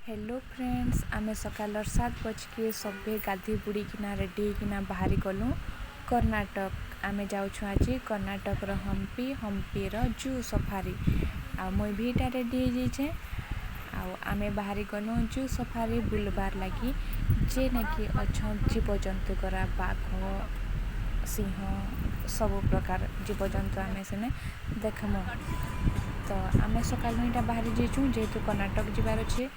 Hello friends, आमे सकाल 7 बजे सभे गाधी बुड़ी किना रेडी किना बाहरी गलु कर्नाटक। आमे जाऊँ आज कर्नाटक हम्पी जू सफारी आ मुई भी इटा रेडी हो जाइए। आमे बाहरी गलु जू सफारी बुलबार लगी जे नाकि अच्छा जीवजंतु करा बाघ सिंह सब प्रकार जीवजंतु आमे सेने देखमु। तो आमे सकाल इटा बाहरी जाइछू जेहेतु कर्नाटक जीवार अच्छे।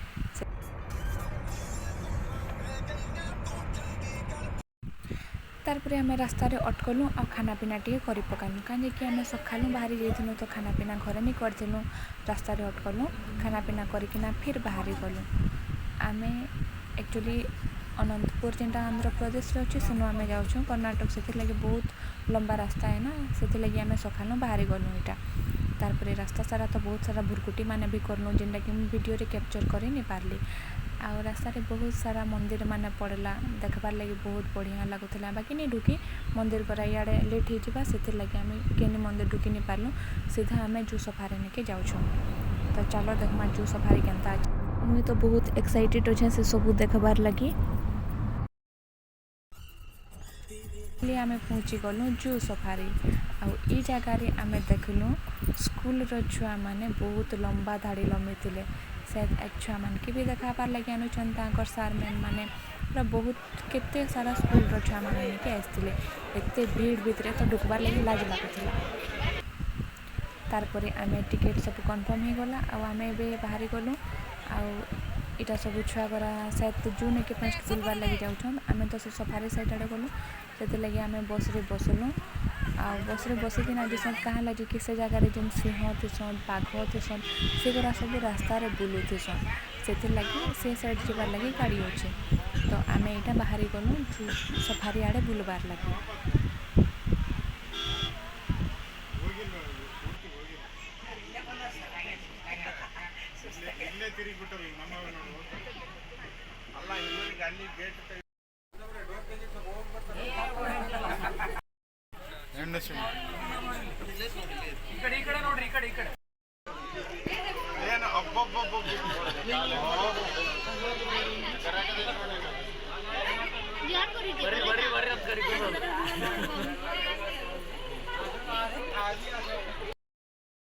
तारपरे आमे रास्ता रे अटकलु आ खाना पीना टी करी पकालु कहीं कि आमे सकालू बाहरी जाइथिलु तो खाना पीना घरे नहीं करथिलु। रास्ता रे अटकलु खाना पीना करिकिना फिर बाहरी गलु। आमे एक्चुअली अनंतपुर जेनटा आंध्र प्रदेश रे अछि सेनु आमे जाउछु कर्नाटक, से लगे बहुत लंबा रास्ता है ना, से लगे आमे सकालू बाहरी गलु इटा। तारपरे रास्ता सारा तो बहुत सारा भुरकुटी माने भी करलु जेनटा कि वीडियो रे कैप्चर करी नहीं पारली। आ रास्ता रे बहुत सारा मंदिर माने पड़ला देखबार लगी बहुत बढ़िया लगुला। बाकी नहीं ढुकी मंदिर पर इे लेट हो से लगे आम केनी मंदिर ढुकी नहीं पार्लु। सीधा आम जू सफारी निके जाऊँ। तो चलो देखमा जू सफारी केनता अच्छे। मुई तो बहुत एक्साइटेड अच्छे से सब देखबार लगी। आमे पहुँची गलु जू सफारी आई जगार आमे देखलु स्कूल छुआ माने बहुत लंबा धाड़ी लंबी थे। शायद छुआ मान के भी देखाबार लगे आनुचन सार मैम मैंने पूरा बहुत केते सारा स्कूल छुआ मैंने आसते एत भीड़ भितर तो ढुकबार लगे लाज लगुला। तारपरे आमे टिकेट सब कन्फर्म हो गला आमे बाहरी गलु। इटा सब छुआ करा शायद जू नहीं कि फर्स्ट बुलबार लगे जाऊँ आमे तो से सफारी साइड आड़े गलु। से लगे आमे बस रे बसलु बस रे बसिकिना जैसे कहाँ लगे कि से जगार जेन सिंह थीसन बाघ थीसन से गुरा सब रास्ता रे बुलू थीसन से लगे से साइड जीवार लगे गाड़ी अच्छे। तो आमे यहाँ बाहरी गलु जू सफारी आड़े बुलबार लगे।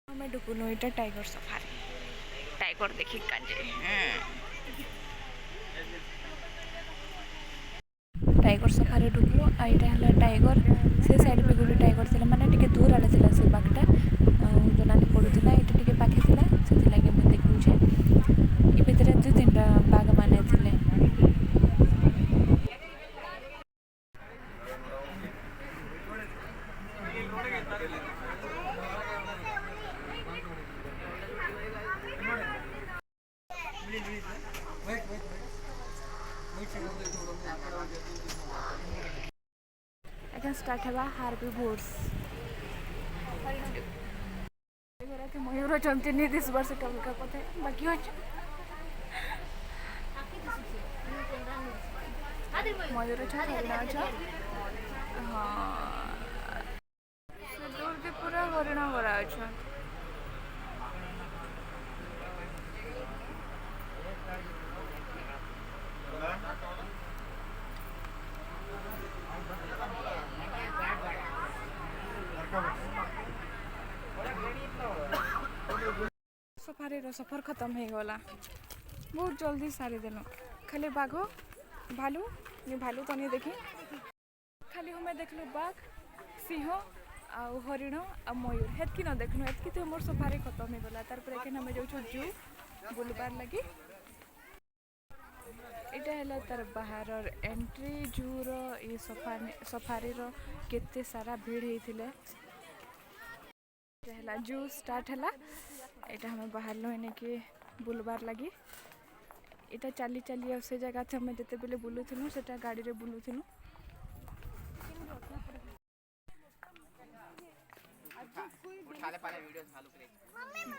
मैं ढुकुनु इटा टाइगर सफारी टाइगर देखी काजे टाइगर सफारी ढुकलु। आईटा है टाइगर से साइड पे गोटे टाइगर थी माने टिके दूर आड़े थी से बाघटा जोलानी पड़ूला ये टिके पाखे थी से लगे मुझे देखुचे ये भितर दु तीन बाघ मैंने थे। এখন স্টার্ট হবা হার্বিভোর্স ময়ূর অনেক नहीं दिसबार से टमका कथे बाकी अच्छे मयूर अच्छा हरिण अच्छा हाँ दूर के पूरा हरिण भरा अच्छा। सफारी सफर खत्म हो गला बहुत जल्दी सारी देनु। खाली बाघ भालू भालू तो नहीं देखी खाली हमें देखलु बाघ सिंह आ हरिण आ मयूर हेतकी न देखनु एतकी तो मोर सफारी खत्म हो गला। तार पर हमें जाऊँ जू बुलबार लगी। इटा है तार बाहर एंट्री जूर ये सफारी केते सारा भीड़ होते जू स्टार्ट है। यहाँ हमें बाहर लो कि बुलबार लगी इटा चली चली से जगह थे हमें जिते बेले बुलूलु से गाड़ी रे बुलूलु।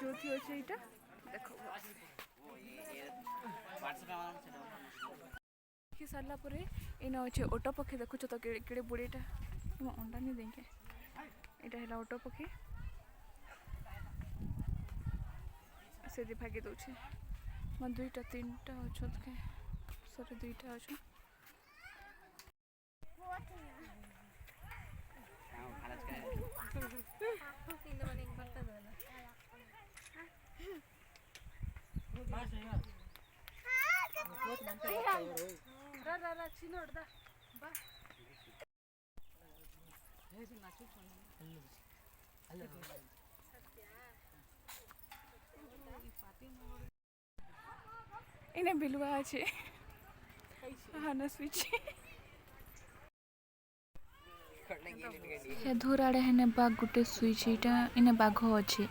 जो थी अच्छे इटा देखो देखी सारा पर इन अच्छे ओटो पक्षी देखुच तो कि बुढ़ीटा अंडा नहीं देखे यहाँ है ओटो पक्षी से भागी दौचे मैं दुईटा तीनटा अच्छे के सर दुईटा अच्छे इन्हें बिलुआ अच्छे हाँ स्विच हे धूर आड़े हेने बाघ गुटे सुईच इटा इने बाघ अच्छे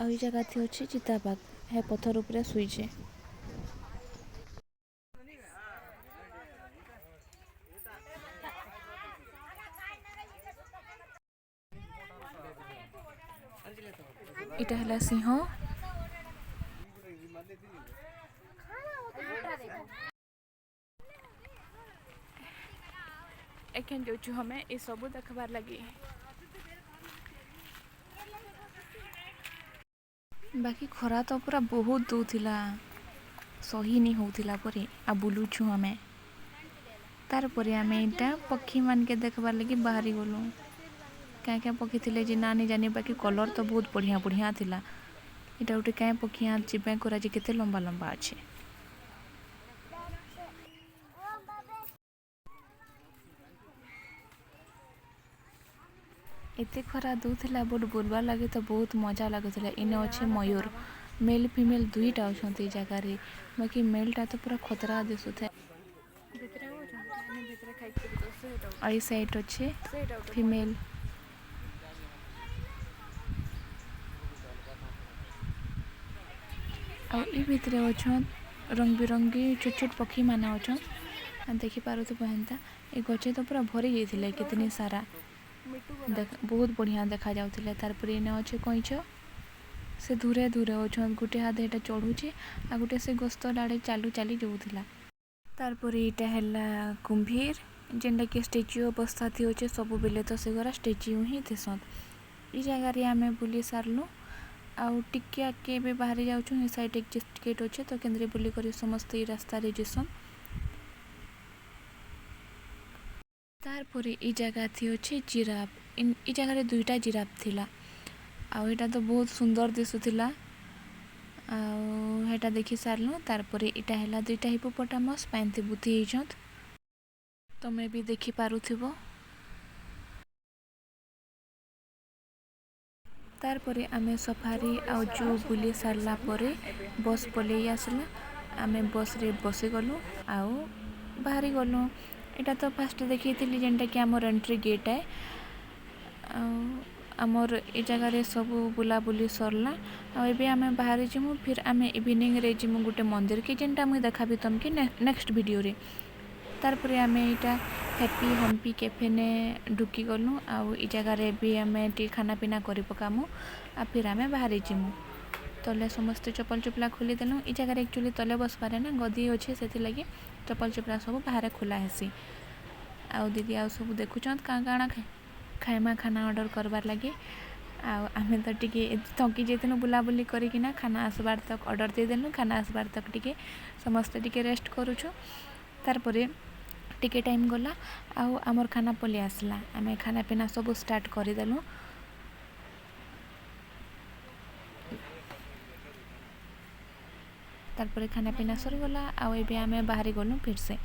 आ जगह थी अच्छे चिताबाघ हे पत्थर उपरे सुईचे इटा हला सिंह एखन जो हमें ये सब देखबार लगी बाकी खरा तो पूरा बहुत दूला सही नहीं होता परे आ बुलुछु हमें तार परे आमे इटा पक्षी मान के देखबार लगी बाहरी गलु क्या क्या पक्षी थे जे ना नहीं जानी बाकी कलर तो बहुत बढ़िया बढ़िया थिला इटा गोटे क्या पक्षी यहाँ जीवन करा केते लंबा लंबा अच्छे एते खरा दूला बट बुलवार लगे तो बहुत मजा लगुला इने अच्छे मयूर मेल फीमेल दुईटा अच्छा जगार बाकी मेलटा तो पूरा खतरा दिशुए आई साइड अच्छे फीमेल भितर अच्छन रंग बिरंगी छोट छोट पक्षी मान अच्छन देखी पार्थ हेन्ता ये गचे तो पूरा भरी जाइए कितनी सारा बहुत बढ़िया देखा जाऊला तार इने अच्छे कईच से दूरे दूरे अच्छन गोटे हाथ यहाँ चढ़ुचे आ गोटे से गस्त आड़े चालू चली जाऊला तार इटा है कुंभीर जेनटा कि स्टेच्यू अवस्था थी अच्छे सब बेले तो से स्टेच्यू ही थेसन ये जगार आम बुली सारूँ आउ टिके आगे भी बाहरी जाऊँ साइड एग्जिट गेट अच्छे तो केन्द्रे बुली कर समस्त रास्ता जीसन तार ई जगह थी अच्छे जिराफ ई जगह दुईटा जिराफ थिला आउ एटा तो बहुत सुंदर दिशुला आटा देखी सारूँ तार इटा है दुईटा हिपोपोटामस पाइंती बुद्धि होइछन तमे भी देखी पारुथिबो तार परे आमे सफारी आउ जू बुली सारला परे बस पलई आसला आमे बस रे बसी गलु आउ बाहरी गलु एटा तो फास्ट देखी थी जेनटा कि आमर एंट्री गेट है आमर ए जगार सब बुलाबुली सरला आबे आमे बाहर जीमु फिर आमे इवनिंग रे जीमु गोटे मंदिर के जेनटा मुई देखाबी तुमके नेक्स्ट वीडियो रे तार परे आमे इटा हैप्पी हम्पी कैफे ने ढुकी गलु आउ ई जगार भी आमे टी खाना पीना करि पकामु आ फिर आमे बाहर जीमु तले समस्त चप्पल चुपला खोली देलु ई जगार एक्चुअली तले बस पारे ना गदी अच्छे से लगी चप्पल चुपला सब बाहर खोला हेसी आउ दीदी आउ सब देखुछन काଣା खाइमा खाना ऑर्डर करबार लगे आमे तो टिके थकी जाइनु बुलाबुली करिकिना खाना आसबार तक ऑर्डर दे देलु खाना आसबार तक टिके समस्त टिके रेस्ट करूछु तार परे टिके टाइम गला आउ आमर खाना पलि आसला आमे खाना पीना सब स्टार्ट कर देलु तार परे खाना पीना सर गला आउ एबे आमे बाहरी गलु फिर से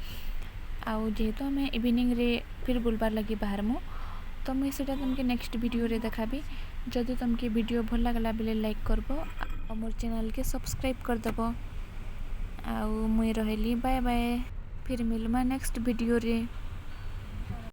आउ जेहेतु आमे इवनिंग रे फिर बुलबार लगी बाहर मु तो मुझे सेटा तुमके नेक्स्ट वीडियो रे देखाबी जदि तुमके वीडियो भल लगला बेले लाइक करबो और मोर चैनल के सब्सक्राइब कर दबो आउ मुई रहली बाय बाय फिर मिलमा नेक्स्ट वीडियो रे।